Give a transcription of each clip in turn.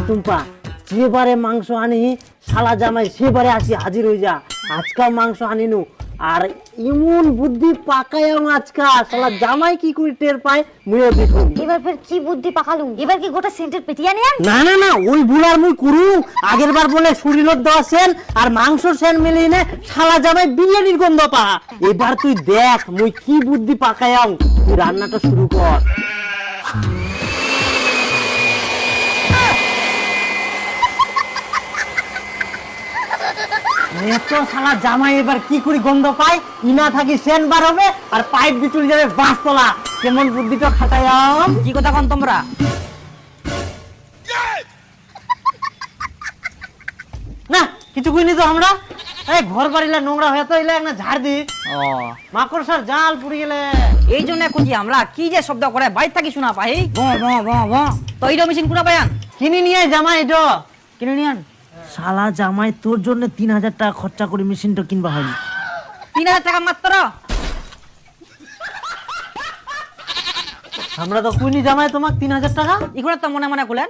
টুম্পা, যেবারে মাংস আনি শালা জামাই সেবারে আসি হাজির হয়ে যা। আজকাল মাংস আনিনু আর এমন বুদ্ধি পাকায়াম আজকা শালা জামাই কি করে টের পায় মুইও দেখুন। এবার ফের কি বুদ্ধি পাকালুম? এবার কি গোটা সেন্টের পেটিয়া নিয়াম? না না না, ওই বুলার মুই করু। আগের বার বলে শরীরের দেওয়া সেন আর মাংসর সেন মিলিয়ে নে শালা জামাই বিরিয়ানির গন্ধ পা। এবার তুই দেখ মুই কি বুদ্ধি পাকায়াম। তুই রান্নাটা শুরু কর। এত শালা জামাই এবার কি করে গন্ধ পায়? ইনা থাকি সেন বার হবে আর পাইপ বিচুল যাবে বাঁশতলা। কেমন বুদ্ধিটা খাটায়াম। কি কথা কন তোমরা? না কিছু কইনি তো আমরা। এই ঘর বাড়িলা নোংরা হয়ে তো এলে একটা ঝাড় দি। ও মাকড়সার জাল পুড়ে গেলে। এই জন্য খুঁজি আমরা, কি যে শব্দ করে বাইর থাকি শোনা পাই। তো এইটা মেশিন কোনা পায়ান? কিনে নিয়ে জামাই এটা কিনে নিয়ান। শালা জামাই তোর জন্য 3000 টাকা খরচা করে মেশিনটা কিনবা হয়নি। 3000 টাকা মাত্র? আমরা তো কুইনি জামাই তোমাক 3000 টাকা। এগুলো তো মনে মনে খুলেন।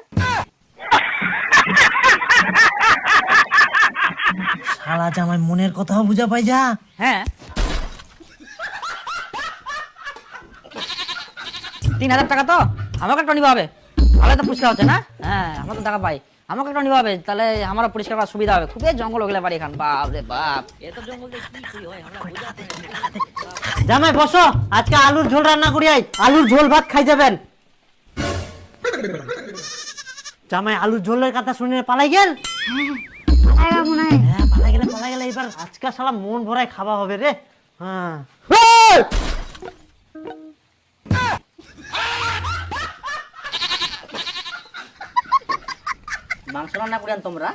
শালা জামাই মনের কথাও বুঝা পাই যা। হ্যাঁ 3000 টাকা তো আমাকে একটা নিবা হবে। তাহলে তো পরিষ্কার হচ্ছে না? হ্যাঁ আমার তো টাকা পাই, আমাকে একটা নিবা হবে, তাহলে আমার পরিষ্কার করার সুবিধা হবে। খুবই জঙ্গল হয়ে গেলে বাড়ি এখান। বাপ রে বাপ, এত জঙ্গল জামাই বসো, আজকে আলুর ঝোল রান্না করি। আই আলুর ঝোল ভাত খাই যাবেন। জামাই আলুর ঝোলের কথা শুনে পালাই গেল। পালাইগা মনে হয়। হ্যাঁ পালাই গেলে এবার আজকে শালা মন ভরাই খাওয়া হবে রে। হ্যাঁ মাংস রান্না করেন তোমরা?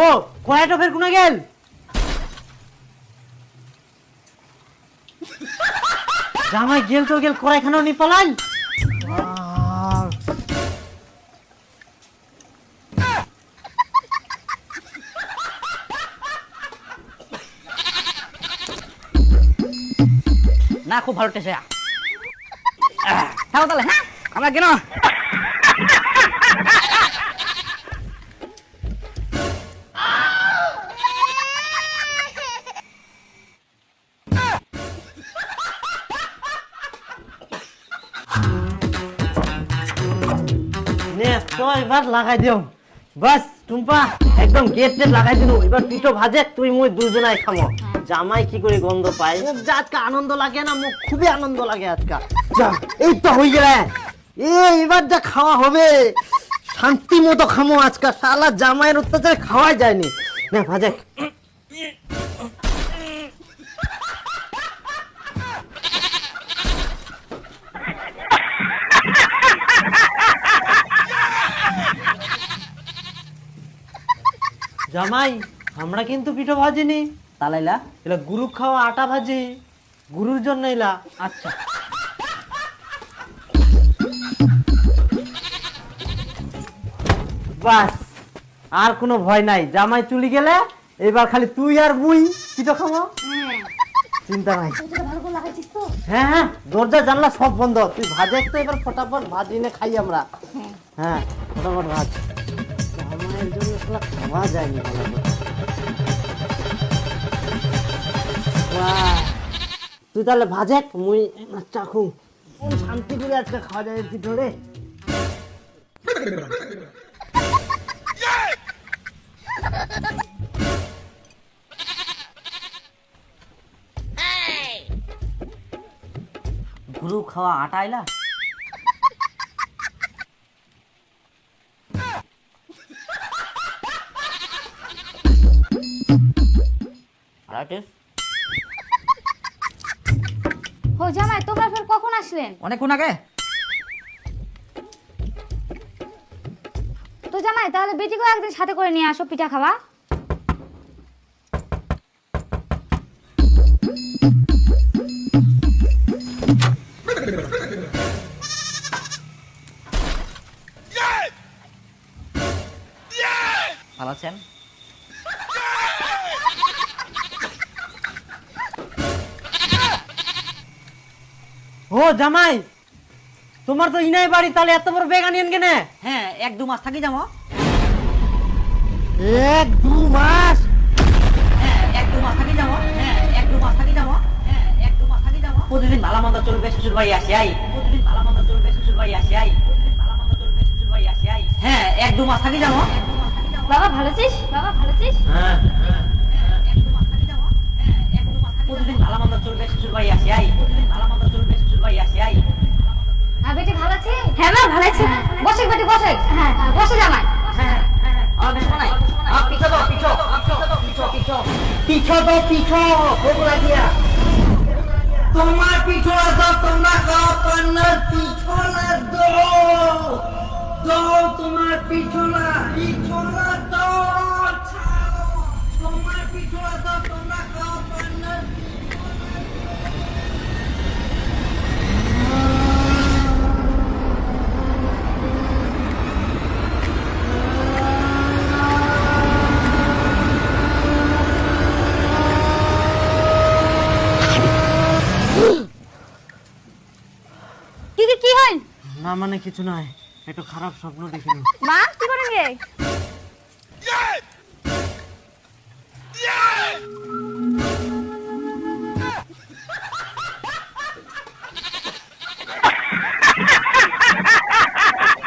ও কয়টা ফের কোনা গেল? জামাই গেল তো গেল, কড়াইখানাও নি পালান। না খুব ভালো টেস্ট। থাকো তাহলে। হ্যাঁ আমরা কেন নে তো এবার লাগাই দিও। বাস টুম্পা একদম গেট টেট লাগাই দিল। এবার পিঠো ভাজে তুই মুই দুজনাই খামো। জামাই কি করে গন্ধ পায়? মুখ যা আজকে আনন্দ লাগে না, মুখ খুবই আনন্দ লাগে আজকে। যা এই তো হয়ে গেলে এবার যা খাওয়া হবে শান্তি মতো খামো আজকে। শালা জামাইয়ের অত্যাচারে খাওয়াই যায়নি। না ভাজে জামাই আমরা কিন্তু পিঠো ভাজিনি। তালাইলা? এলা গুরু খাওয়া আটা ভাজি, গুরুর জন্য এলা। আচ্ছা বাস আর কোনো ভয় নাই। জামাই চলে গেলে এবার খালি তুই আর মুই পিঠো খাবো। চিন্তা নাই। ভালো করে লাগাইছিস তো? হ্যাঁ হ্যাঁ দরজা জানলা সব বন্ধ। তুই ভাজে তো এবার ফটাফট ভাজি নে খাই আমরা। হ্যাঁ ফটাফট ভাজ। জামাইয়ের জন্য শালা খাওয়া যায়নি ভালো করে। বাহ, তুই তাহলে ভাজে মুই চাখু। শান্তি করে আজকে খাওয়া যায় পিঠো রে। গুরু খাওয়া আটা আইলা? ও জামাই তোমরা ফের কখন আসলেন? অনেকক্ষণ আগে। তো জামাই তাহলে বেটিকেও একদিন সাথে করে নিয়ে আসো পিঠা খাওয়া। ভালো আছেন? ও জামাই, তোমার তো ইনাই বাড়ি, তাহলে এত বড় ব্যাগ আনিয়েন কেনে? হ্যাঁ 1-2 মাস থাকি যাবো। 1-2 মাস? হ্যাঁ 1-2 মাস থাকি যাবো। হ্যাঁ 1-2 মাস থাকি যাবো। হ্যাঁ 1-2 মাস থাকি যাবো। প্রতিদিন ভালো মন্দ চলবে, শ্বশুর বাড়ি আসি আই। প্রতিদিন ভালো মন্দ চলবে, শ্বশুর বাড়ি আসি আই। প্রতিদিন ভালো মন্দ চলবে, শ্বশুর বাড়ি আসি আই। হ্যাঁ 1-2 মাস থাকি যাবো। বাবা ভালো আছিস? বাবা ভালো আছিস? হ্যাঁ। প্রতিদিন ভালো মন্দ চলবে, শ্বশুর বাড়ি আসি আই। প্রতিদিন ভালো মন্দ চলবে, শ্বশুর বাড়ি আসি আই। হ্যাঁ বেটি ভালো আছি? হ্যাঁ মা ভালো আছি। বসে বেটি বসে। হ্যাঁ বসে জামাই। তোমার পিছলা তো তোমরা কাপান্নার পিছলা দো তোমার পিছলা দো তোমার পিছলা তো তোমরা কাপান্নার কি হল? না মানে কিছু নয়, একটু খারাপ স্বপ্ন দেখিনি। মা কি করেন গে?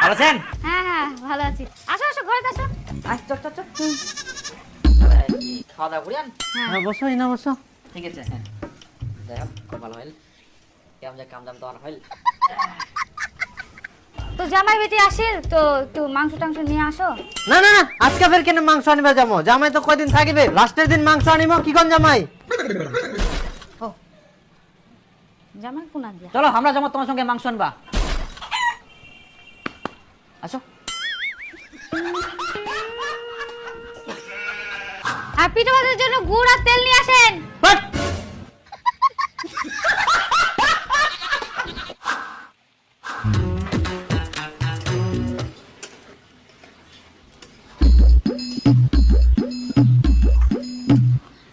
ভালো আছেন? হ্যাঁ হ্যাঁ ভালো আছি। আসো আসো ঘরে আসো। আচ্ছা আচ্ছা আচ্ছা। খাওয়া দাওয়া করিয়ান? হ্যাঁ বসো না বসো। ঠিক আছে। হ্যাঁ যাই হোক, খুব ভালো হইল। কেমন যে কাম দাম তো আর হইল। তো জামাই বেটি আসিল তো একটু মাংস টাংস নিয়ে আসো। না না না, আজকে ফের কেন মাংস আনিবা যাবো? জামাই তো কয়দিন থাকিবে, লাস্টের দিন মাংস আনিব। কি কোন জামাই? ও জামাই কোনা দিয়া? চলো আমরা যাবো তোমার সঙ্গে মাংস আনবা। আসো। আর পিঠে ভাজার জন্য গুড় আর তেল নিয়ে আসেন। বাট!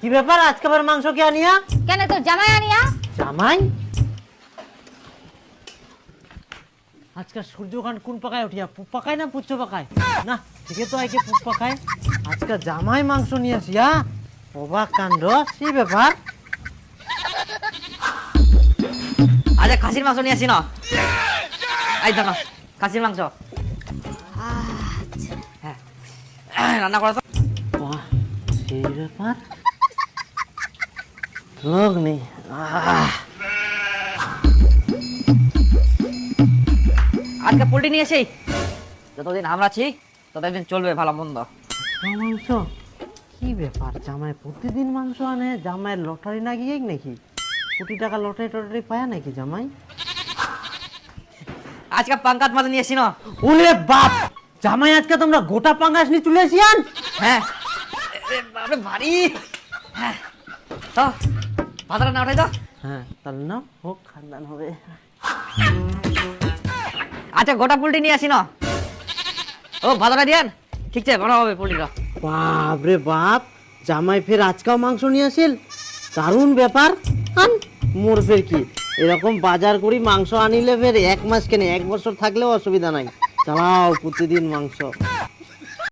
কি ব্যাপার, আজকে আবার মাংস কে আনিয়া? কেন তো জামাই আনিয়া? জামাই আজকাল সূর্যকান্ত কোন পাকায় উঠিয়া, পুপ পাকায় না পুচ্ছ পাকায়? না ঠিকই তো আইকে পুপ পাকায়। আজকাল জামাই মাংস নিয়ে আসিয়া, অবাক কাণ্ড। কি ব্যাপার? আজ খাসির মাংস নিয়ে আসি না। এই দেখো খাসির মাংস। হ্যাঁ রান্না করা তো। বাহ, সেই ব্যাপার। লোক নেই। আজকে পোল্ট্রি নিয়ে এসেই, যতদিন আমরা আছি ততদিন চলবে ভালো মন্দ। মাংস? কি ব্যাপার, জামাই প্রতিদিন মাংস আনে? জামাইয়ের লটারি না গিয়ে নাকি? কোটি টাকা লটারি টটারি পায় নাকি জামাই? আজকে পাঙ্কাত মাছ নিয়ে এসি না। ওরে বাপ, জামাই আজকে তোমরা গোটা পাঙ্গাস নিয়ে চলে আসিয়ান? হ্যাঁ বাপরে ভারী। হ্যাঁ তো ভাতটা না উঠাই তো। হ্যাঁ তাহলে না হোক, খানদান হবে। আচ্ছা গোটা পোল্ট্রি নিয়ে আসি না। ও ভাতটা দিয়ান, ঠিক আছে ভালো হবে পোল্ট্রিটা। বাপ রে বাপ, জামাই ফের আজকাও মাংস নিয়ে আসিল। দারুণ ব্যাপার। আন মোর ফের কি এরকম বাজার করি মাংস আনিলে ফের 1 মাস কেনে 1 বছর থাকলেও অসুবিধা নাই। চালাও প্রতিদিন মাংস।